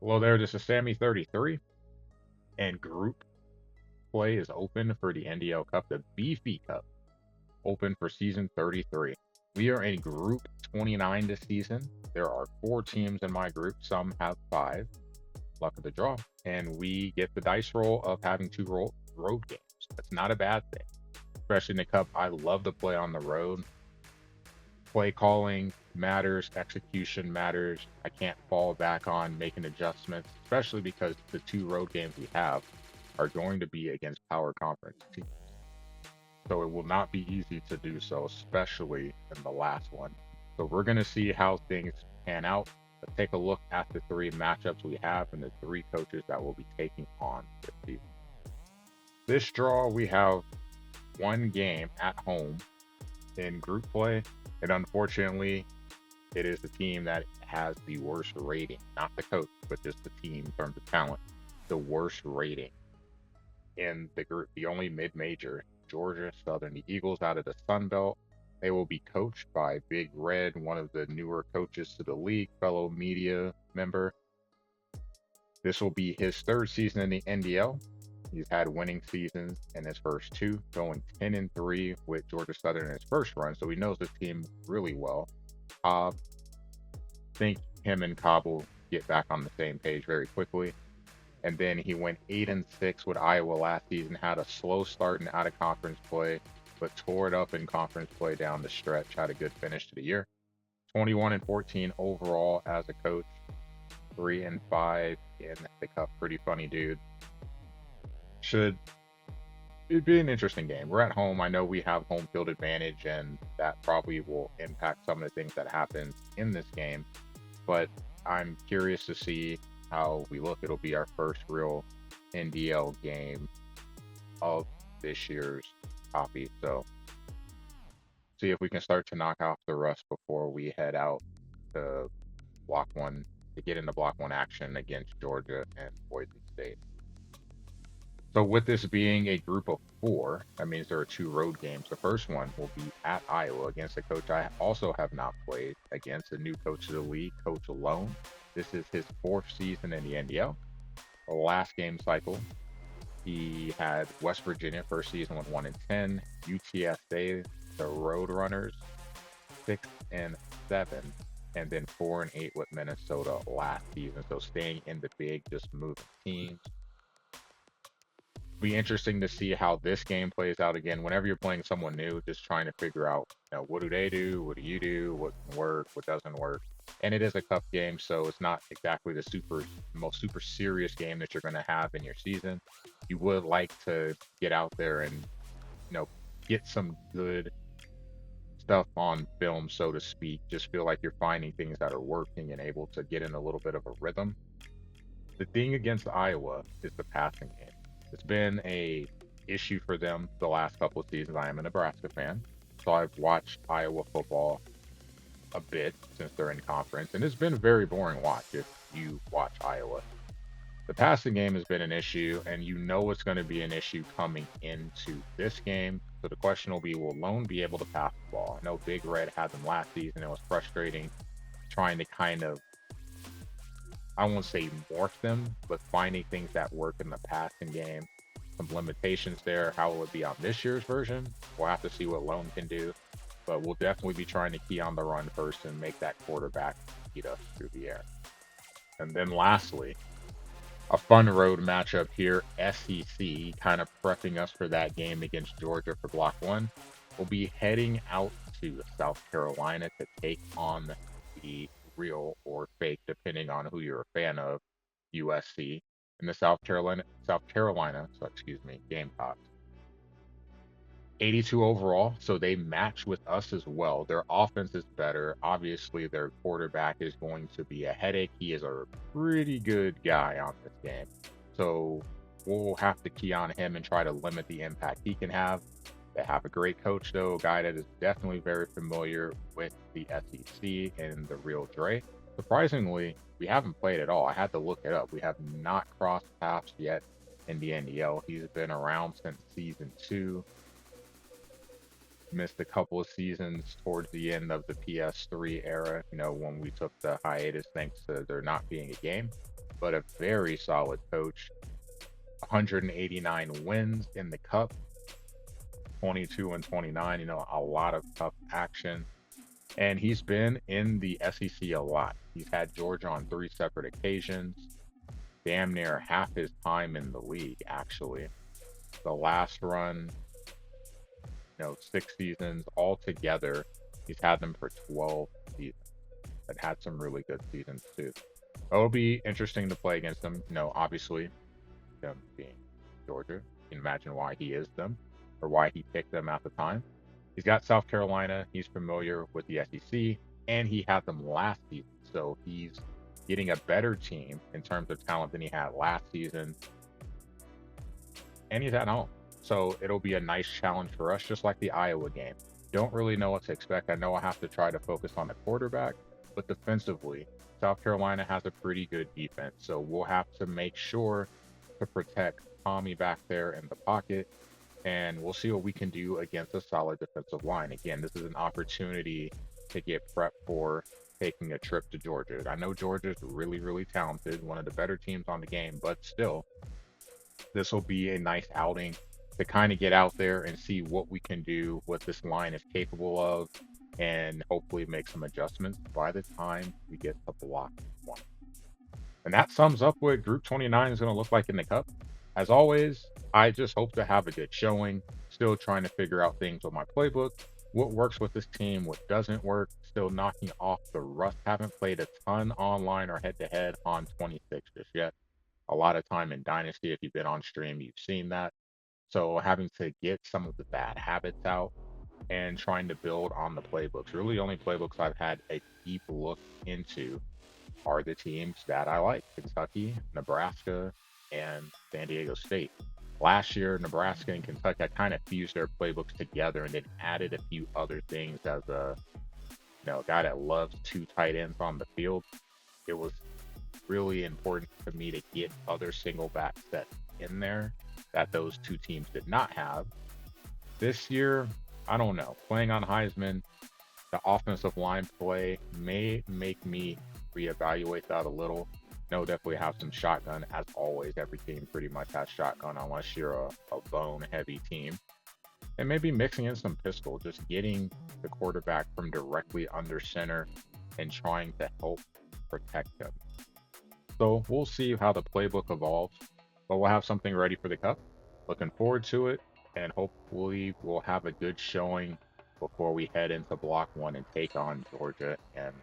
Hello there, this is Sammy33, and group play is open for the NDL Cup, the BEEFY Cup, open for season 33. We are in group 29 this season. There are 4 teams in my group, some have 5, luck of the draw, and we get the dice roll of having 2 road games. That's not a bad thing, especially in the Cup. I love to play on the road. Play calling matters, execution matters. I can't fall back on making adjustments, especially because the 2 road games we have are going to be against power conference teams. So it will not be easy to do so, especially in the last one. So we're going to see how things pan out. Let's take a look at the 3 matchups we have and the 3 coaches that will be taking on this season. This draw, we have 1 game at home in group play, and unfortunately, it is the team that has the worst rating, not the coach, but just the team in terms of talent, the worst rating in the group, the only mid-major, Georgia Southern, the Eagles out of the Sun Belt. They will be coached by Big Red, one of the newer coaches to the league, fellow media member. This will be his 3rd season in the NDL. He's had winning seasons in his first 2, going 10-3 with Georgia Southern in his first run, so he knows the team really well. I think him and Cobb will get back on the same page very quickly. And then he went 8-6 with Iowa last season, had a slow start in out of conference play, but tore it up in conference play down the stretch, had a good finish to the year. 21-14 overall as a coach, 3-5 in the Cup. Pretty funny dude. Should it be an interesting game? We're at home. I know we have home field advantage, and that probably will impact some of the things that happen in this game. But I'm curious to see how we look. It'll be our first real NDL game of this year's copy. So see if we can start to knock off the rust before we head out to block 1 to get into block 1 action against Georgia and Boise State. So with this being a group of 4, that means there are 2 road games. The first one will be at Iowa against a coach I also have not played against, a new coach of the league, Coach Lone. This is his 4th season in the NDL. The last game cycle, he had West Virginia first season with 1-10, UTSA, the Roadrunners, 6-7, and then 4-8 with Minnesota last season. So staying in the big, just moving teams. Be interesting to see how this game plays out again. Whenever you're playing someone new, just trying to figure out, what do they do, what do you do, what can work, what doesn't work. And it is a cup game, so it's not exactly the most super serious game that you're going to have in your season. You would like to get out there and get some good stuff on film, so to speak. Just feel like you're finding things that are working and able to get in a little bit of a rhythm. The thing against Iowa is the passing game. It's been a issue for them the last couple of seasons. I am a Nebraska fan, so I've watched Iowa football a bit since they're in conference, and it's been a very boring watch if you watch Iowa. The passing game has been an issue, and it's going to be an issue coming into this game. So the question will be, will Lone be able to pass the ball? I know Big Red had them last season. It was frustrating trying to kind of, I won't say morph them, but finding things that work in the passing game. Some limitations there. How will it be on this year's version? We'll have to see what Lone can do, but we'll definitely be trying to key on the run first and make that quarterback beat us through the air. And then lastly, a fun road matchup here, SEC, kind of prepping us for that game against Georgia for block 1. We'll be heading out to South Carolina to take on the real or fake, depending on who you're a fan of, USC, and the South Carolina, Gamecocks. 82 overall, so they match with us as well. Their offense is better. Obviously, their quarterback is going to be a headache. He is a pretty good guy on this game. So we'll have to key on him and try to limit the impact he can have. They have a great coach, though, a guy that is definitely very familiar with the SEC and the real Dre. Surprisingly, we haven't played at all. I had to look it up. We have not crossed paths yet in the NDL. He's been around since season 2. missed a couple of seasons towards the end of the PS3 era, when we took the hiatus thanks to there not being a game, but a very solid coach. 189 wins in the cup, 22 and 29, a lot of tough action. And he's been in the SEC a lot. He's had Georgia on 3 separate occasions, damn near half his time in the league, actually. The last run, 6 seasons altogether. He's had them for 12 seasons and had some really good seasons too. It'll be interesting to play against them. Obviously, them being Georgia, you can imagine why he is them or why he picked them at the time. He's got South Carolina. He's familiar with the SEC, and he had them last season. So he's getting a better team in terms of talent than he had last season. And he's at home. So it'll be a nice challenge for us, just like the Iowa game. Don't really know what to expect. I know I have to try to focus on the quarterback, but defensively, South Carolina has a pretty good defense. So we'll have to make sure to protect Tommy back there in the pocket, and we'll see what we can do against a solid defensive line. Again, this is an opportunity to get prepped for taking a trip to Georgia. I know Georgia's really, really talented, one of the better teams on the game, but still, this will be a nice outing to kind of get out there and see what we can do, what this line is capable of, and hopefully make some adjustments by the time we get to block 1. And that sums up what Group 29 is going to look like in the Cup. As always, I just hope to have a good showing. Still trying to figure out things with my playbook, what works with this team, what doesn't work. Still knocking off the rust. Haven't played a ton online or head-to-head on 26 just yet. A lot of time in Dynasty, if you've been on stream, you've seen that. So having to get some of the bad habits out and trying to build on the playbooks. Really, the only playbooks I've had a deep look into are the teams that I like: Kentucky, Nebraska, and San Diego State. Last year, Nebraska and Kentucky, I kind of fused their playbooks together and then added a few other things as a guy that loves 2 tight ends on the field. It was really important to me to get other single back sets in there that those 2 teams did not have. This year, I don't know. Playing on Heisman, the offensive line play may make me reevaluate that a little. Definitely have some shotgun. As always, every team pretty much has shotgun unless you're a bone-heavy team. And maybe mixing in some pistol, just getting the quarterback from directly under center and trying to help protect him. So we'll see how the playbook evolves, but we'll have something ready for the Cup. Looking forward to it, and hopefully we'll have a good showing before we head into block 1 and take on Georgia and